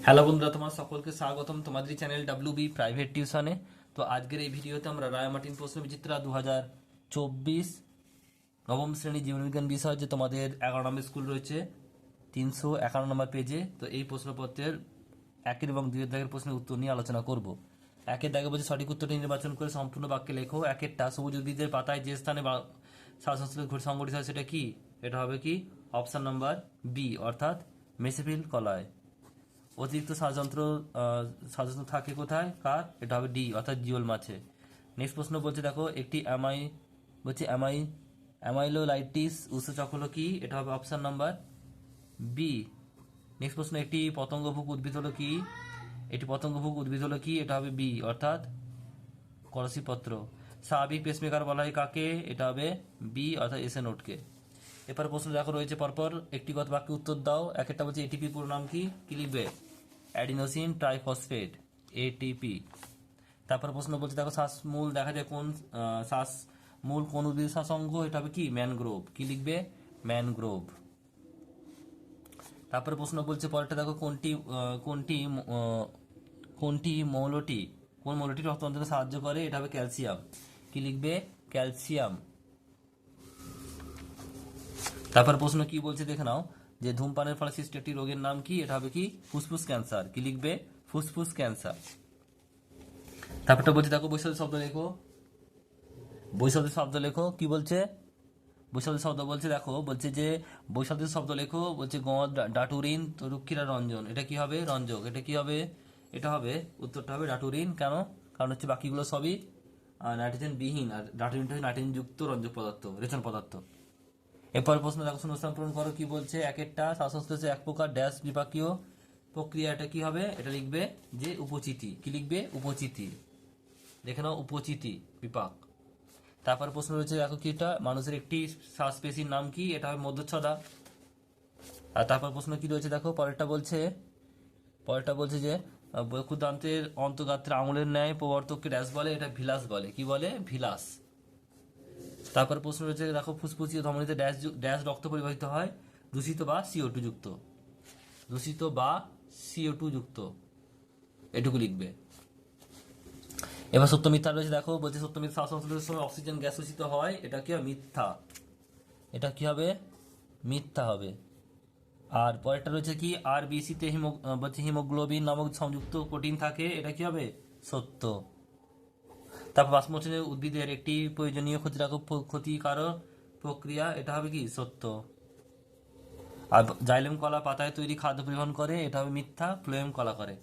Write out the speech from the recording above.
Hello বন্ধুরা, তোমার সকলকে স্বাগতম তোমাদের চ্যানেল ডাব্লিউবি প্রাইভেট টিউশনে। তো আজকের এই ভিডিওতে আমরা রায় মার্টিন প্রশ্নবিচিত্রা 2024 নবম শ্রেণী জীবনবিজ্ঞান বিষয়, যে তোমাদের 11 নম্বর স্কুল রয়েছে 351 নম্বর পেজে। তো এই প্রশ্নপত্রের একের এবং দুইয়ের দাগের প্রশ্নের উত্তর নিয়ে আলোচনা করব। একের দাগে বলছে সঠিক উত্তরটি নির্বাচন করে সম্পূর্ণ বাক্যে লেখো। একেরটা, সবুজ উদ্ভিদের পাতায় যে স্থানে শ্বাসস্ত্র সংগঠিত হয় সেটা কি? এটা হবে কি অপশন নাম্বার বি, অর্থাৎ মেসোফিল কলায়। অতিরিক্ত ষড়যন্ত্র থাকে কোথায়, কার? এটা হবে ডি, অর্থাৎ জিওল মাছে। নেক্সট প্রশ্ন বলছে দেখো, একটি অ্যামাইলোলাইটিস উৎসেচক হলো কি? এটা হবে অপশন নাম্বার বি। নেক্সট প্রশ্ন, একটি পতঙ্গভুক উদ্ভিদ হলো কি? এটি পতঙ্গভুক উদ্ভিদ হলো কি? এটা হবে বি, অর্থাৎ কলসিপত্র। স্বাভাবিক পেসমেকার বলা হয় কাকে? এটা হবে বি, অর্থাৎ এসএ নোটকে। এরপর প্রশ্ন দেখো রয়েছে পরপর, একটি কথা বাক্যে উত্তর দাও। একটা বলছে এটিপি পুরো নাম কি? কি লিখবে? Adenosine triphosphate, ATP. তারপর প্রশ্ন বলছে দেখো, শ্বাসমূল দেখা যায় কোন শ্বাসমূল কোন উদ্ভিদের শ্বাসঙ্গ? এটা হবে কি? ম্যানগ্রোভ। কি লিখবে? ম্যানগ্রোভ। তারপরে প্রশ্ন বলছে পরেরটা দেখো, কোনটি কোনটি মৌলটি কোন মৌলটি রক্ত অন্তরণে সাহায্য করে? এটা হবে ক্যালসিয়াম। কি লিখবে? ক্যালসিয়াম। তারপর প্রশ্ন কি বলছে দেখে নাও, যে ধূমপানের ফলে সৃষ্ট একটি রোগের নাম কি? এটা হবে কি? ফুসফুস ক্যান্সার। কি লিখবে? ফুসফুস ক্যান্সার। তারপরটা বলছে দেখো, বৈশালী শব্দ লেখো। বৈশালী শব্দ লেখো। কি বলছে? বৈশালী শব্দ বলছে দেখো, বলছে যে বৈশালী শব্দ লেখো। বলছে গদ, ডাটুরিন, তরুক্ষীরা, রঞ্জন। এটা কি হবে? রঞ্জক। এটা কি হবে? এটা হবে, উত্তরটা হবে ডাটুরিন। কেন? কারণ হচ্ছে বাকিগুলো সবই নাইট্রোজেন বিহীন, আর ডাটুরিনটা হচ্ছে নাইট্রোজেন যুক্ত রঞ্জক পদার্থ, রেচন পদার্থ। এরপর প্রশ্ন দেখো, শূন্যস্থান পূরণ করো। কি বলছে? একেরটা, শ্বাসস্ত্র এক প্রকার ড্যাশ বিপাকীয় প্রক্রিয়া। এটা কি হবে? এটা লিখবে যে উপচিতি। কি লিখবে? উপচিতি। দেখে নাও, উপচিতি বিপাক। তারপর প্রশ্ন রয়েছে দেখো, কি এটা মানুষের একটি শ্বাসপেশির নাম কি? এটা হবে মধ্যচ্ছদা। আর তারপর প্রশ্ন কি রয়েছে দেখো, পরেরটা বলছে যে ক্ষুদ্রান্তের অন্তর্গাত্রের আঙুলের ন্যায় প্রবর্তককে ড্যাশ বলে? এটা ভিলাস বলে। কি বলে? ভিলাস। তারপর প্রশ্ন রয়েছে দেখো, ফুসফুসীয় ধমনীতে ড্যাশ ড্যাশ রক্ত পরিবাহিত হয়? দূষিত বা CO2 যুক্ত। দূষিত বা CO2 যুক্ত, এটুকু লিখবে। এবার সত্য মিথ্যা রয়েছে দেখো, বলছে সত্য মিথ্যা শ্বাসপ্রশ্বাসের সময় অক্সিজেন গ্যাস দূষিত হয়। এটা কি হবে? মিথ্যা। এটা কি হবে? মিথ্যা হবে। আর পরেরটা রয়েছে কি, RBC-তে বলছে হিমোগ্লোবিন নামক সংযুক্ত প্রোটিন থাকে। এটা কি হবে? সত্য। তারপর বাষ্পমোচনের উদ্ভিদের একটি প্রয়োজনীয় ক্ষতিকারক প্রক্রিয়া। এটা হবে কি? সত্য। আর জাইলেম কলা পাতায় তৈরি খাদ্য পরিবহন করে। এটা হবে মিথ্যা, ফ্লোয়েম কলা করে।